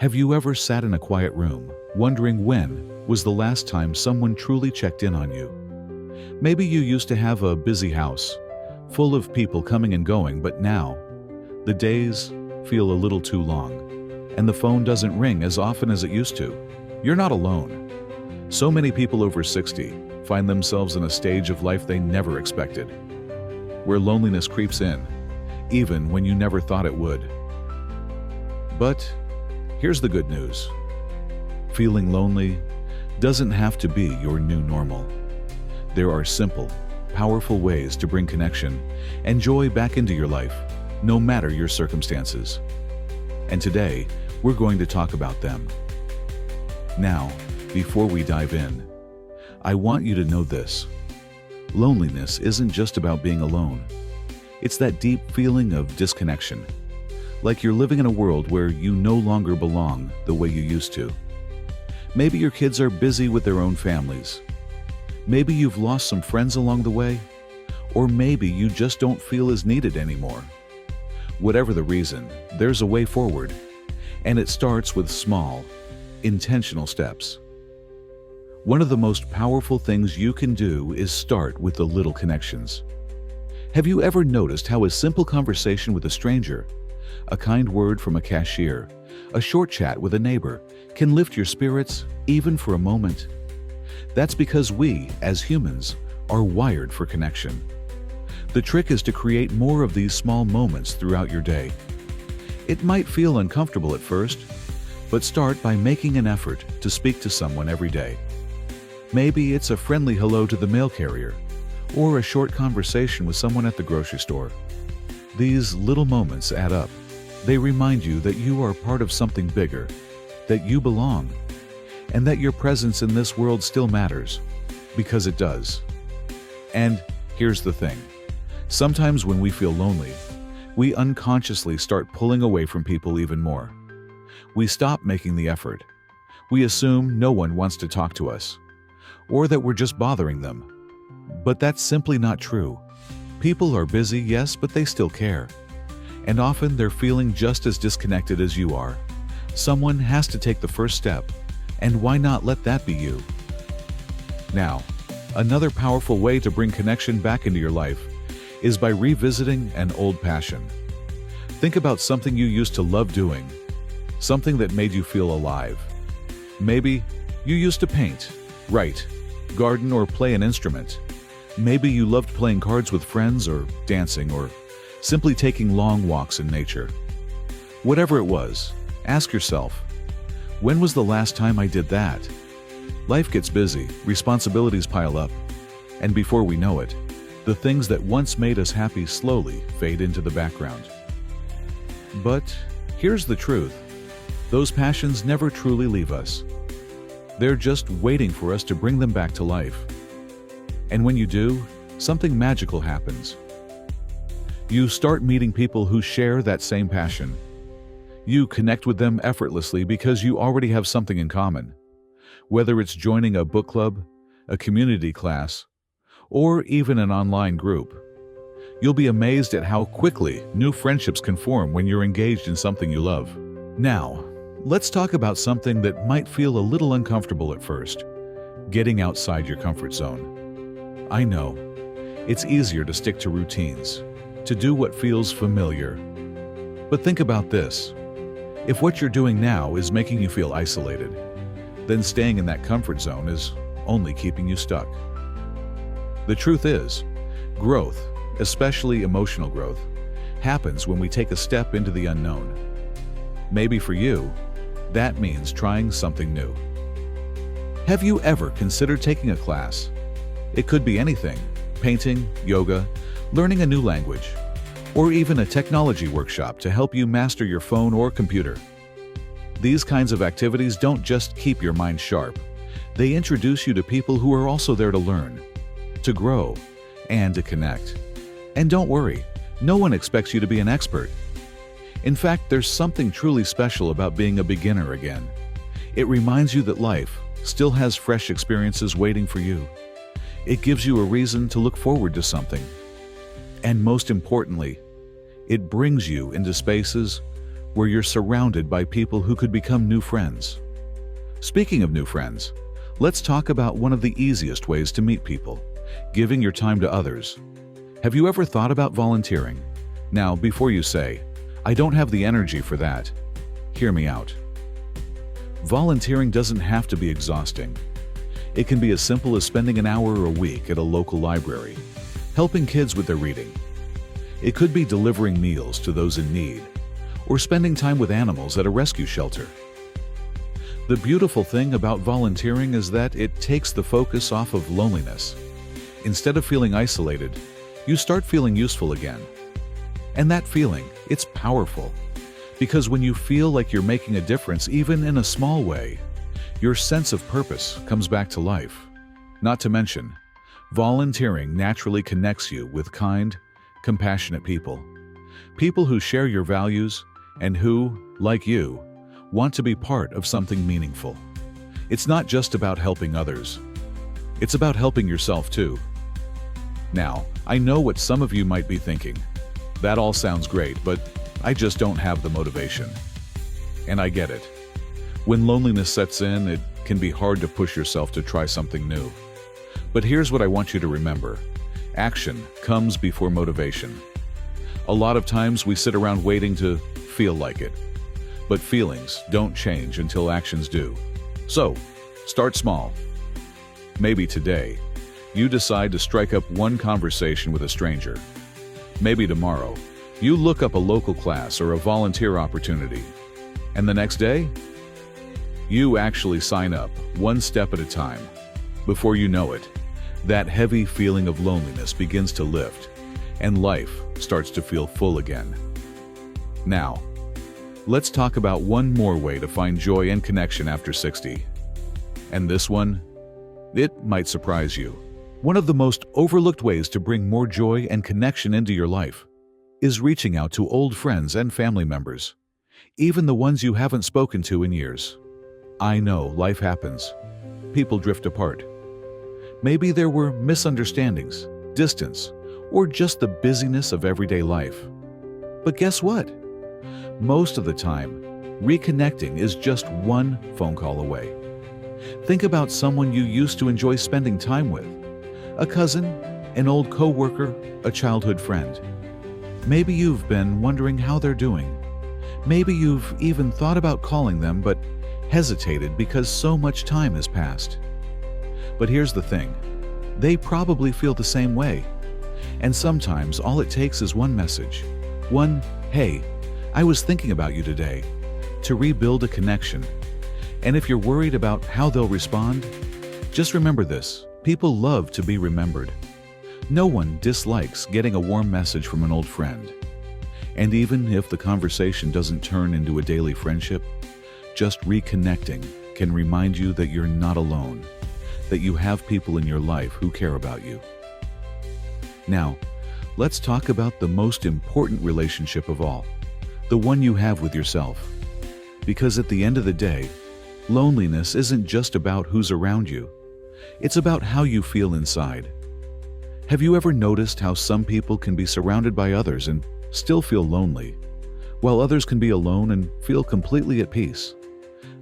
Have you ever sat in a quiet room, wondering when was the last time someone truly checked in on you? Maybe you used to have a busy house, full of people coming and going, but now, the days feel a little too long, and the phone doesn't ring as often as it used to. You're not alone. So many people over 60 find themselves in a stage of life they never expected, where loneliness creeps in, even when you never thought it would. But here's the good news. Feeling lonely doesn't have to be your new normal. There are simple, powerful ways to bring connection and joy back into your life, no matter your circumstances. And today, we're going to talk about them. Now, before we dive in, I want you to know this. Loneliness isn't just about being alone. It's that deep feeling of disconnection, like you're living in a world where you no longer belong the way you used to. Maybe your kids are busy with their own families. Maybe you've lost some friends along the way, or maybe you just don't feel as needed anymore. Whatever the reason, there's a way forward, and it starts with small, intentional steps. One of the most powerful things you can do is start with the little connections. Have you ever noticed how a simple conversation with a stranger, a kind word from a cashier, a short chat with a neighbor can lift your spirits even for a moment? That's because we, as humans, are wired for connection. The trick is to create more of these small moments throughout your day. It might feel uncomfortable at first, but start by making an effort to speak to someone every day. Maybe it's a friendly hello to the mail carrier, or a short conversation with someone at the grocery store. These little moments add up. They remind you that you are part of something bigger, that you belong, and that your presence in this world still matters, because it does. And here's the thing. Sometimes when we feel lonely, we unconsciously start pulling away from people even more. We stop making the effort. We assume no one wants to talk to us, or that we're just bothering them. But that's simply not true. People are busy, yes, but they still care. And often they're feeling just as disconnected as you are. Someone has to take the first step, and why not let that be you? Now, another powerful way to bring connection back into your life is by revisiting an old passion. Think about something you used to love doing, something that made you feel alive. Maybe you used to paint, write, garden, or play an instrument. Maybe you loved playing cards with friends, or dancing, or simply taking long walks in nature. Whatever it was, ask yourself, when was the last time I did that? Life gets busy, responsibilities pile up, and before we know it, the things that once made us happy slowly fade into the background. But here's the truth. Those passions never truly leave us. They're just waiting for us to bring them back to life. And when you do, something magical happens. You start meeting people who share that same passion. You connect with them effortlessly because you already have something in common. Whether it's joining a book club, a community class, or even an online group, you'll be amazed at how quickly new friendships can form when you're engaged in something you love. Now, let's talk about something that might feel a little uncomfortable at first: getting outside your comfort zone. I know, it's easier to stick to routines, to do what feels familiar. But think about this. If what you're doing now is making you feel isolated, then staying in that comfort zone is only keeping you stuck. The truth is, growth, especially emotional growth, happens when we take a step into the unknown. Maybe for you, that means trying something new. Have you ever considered taking a class? It could be anything: painting, yoga, learning a new language, or even a technology workshop to help you master your phone or computer. These kinds of activities don't just keep your mind sharp. They introduce you to people who are also there to learn, to grow, and to connect. And don't worry, no one expects you to be an expert. In fact, there's something truly special about being a beginner again. It reminds you that life still has fresh experiences waiting for you. It gives you a reason to look forward to something. And most importantly, it brings you into spaces where you're surrounded by people who could become new friends. Speaking of new friends, let's talk about one of the easiest ways to meet people: giving your time to others. Have you ever thought about volunteering? Now, before you say, "I don't have the energy for that," hear me out. Volunteering doesn't have to be exhausting. It can be as simple as spending an hour a week at a local library, helping kids with their reading. It could be delivering meals to those in need, or spending time with animals at a rescue shelter. The beautiful thing about volunteering is that it takes the focus off of loneliness. Instead of feeling isolated, you start feeling useful again. And that feeling, it's powerful. Because when you feel like you're making a difference, even in a small way, your sense of purpose comes back to life. Not to mention, volunteering naturally connects you with kind, compassionate people. People who share your values and who, like you, want to be part of something meaningful. It's not just about helping others. It's about helping yourself too. Now, I know what some of you might be thinking. That all sounds great, but I just don't have the motivation. And I get it. When loneliness sets in, it can be hard to push yourself to try something new. But here's what I want you to remember. Action comes before motivation. A lot of times we sit around waiting to feel like it. But feelings don't change until actions do. So, start small. Maybe today, you decide to strike up one conversation with a stranger. Maybe tomorrow, you look up a local class or a volunteer opportunity. And the next day, you actually sign up, one step at a time. Before you know it, that heavy feeling of loneliness begins to lift, and life starts to feel full again. Now, let's talk about one more way to find joy and connection after 60. And this one, it might surprise you. One of the most overlooked ways to bring more joy and connection into your life is reaching out to old friends and family members, even the ones you haven't spoken to in years. I know life happens. People drift apart. Maybe there were misunderstandings, distance, or just the busyness of everyday life. But guess what? Most of the time, reconnecting is just one phone call away. Think about someone you used to enjoy spending time with. A cousin, an old coworker, a childhood friend. Maybe you've been wondering how they're doing. Maybe you've even thought about calling them but hesitated because so much time has passed. But here's the thing. They probably feel the same way. And sometimes all it takes is one message. One, "Hey, I was thinking about you today," to rebuild a connection. And if you're worried about how they'll respond, just remember this. People love to be remembered. No one dislikes getting a warm message from an old friend. And even if the conversation doesn't turn into a daily friendship, just reconnecting can remind you that you're not alone, that you have people in your life who care about you. Now, let's talk about the most important relationship of all, the one you have with yourself. Because at the end of the day, loneliness isn't just about who's around you. It's about how you feel inside. Have you ever noticed how some people can be surrounded by others and still feel lonely, while others can be alone and feel completely at peace?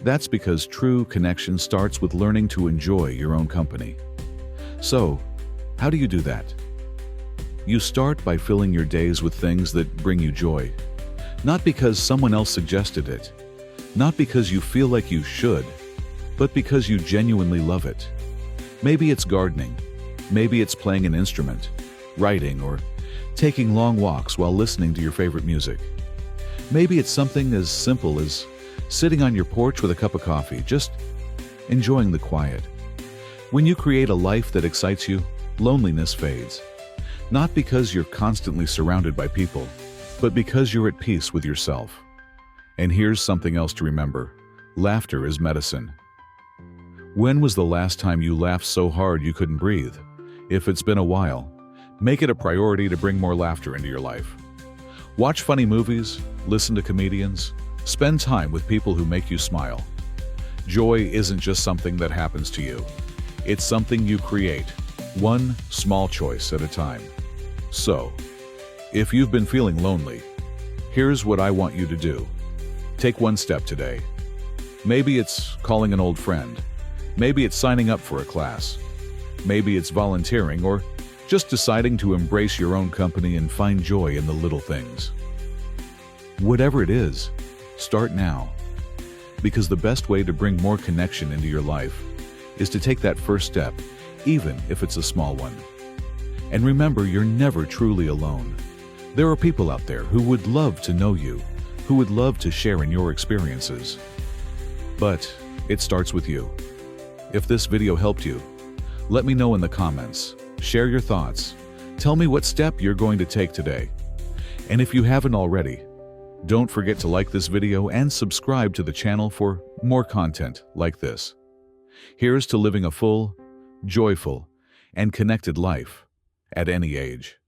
That's because true connection starts with learning to enjoy your own company. So, how do you do that? You start by filling your days with things that bring you joy. Not because someone else suggested it, not because you feel like you should, but because you genuinely love it. Maybe it's gardening, maybe it's playing an instrument, writing, or taking long walks while listening to your favorite music. Maybe it's something as simple as sitting on your porch with a cup of coffee, just enjoying the quiet. When you create a life that excites you, loneliness fades. Not because you're constantly surrounded by people, but because you're at peace with yourself. And here's something else to remember. Laughter is medicine. When was the last time you laughed so hard you couldn't breathe? If it's been a while, make it a priority to bring more laughter into your life. Watch funny movies, listen to comedians, spend time with people who make you smile. Joy isn't just something that happens to you. It's something you create, one small choice at a time. So, if you've been feeling lonely, here's what I want you to do. Take one step today. Maybe it's calling an old friend. Maybe it's signing up for a class. Maybe it's volunteering or just deciding to embrace your own company and find joy in the little things. Whatever it is, start now. Because the best way to bring more connection into your life is to take that first step, even if it's a small one. And remember, you're never truly alone. There are people out there who would love to know you, who would love to share in your experiences. But it starts with you. If this video helped you, let me know in the comments. Share your thoughts. Tell me what step you're going to take today. And if you haven't already, don't forget to like this video and subscribe to the channel for more content like this. Here's to living a full, joyful, and connected life at any age.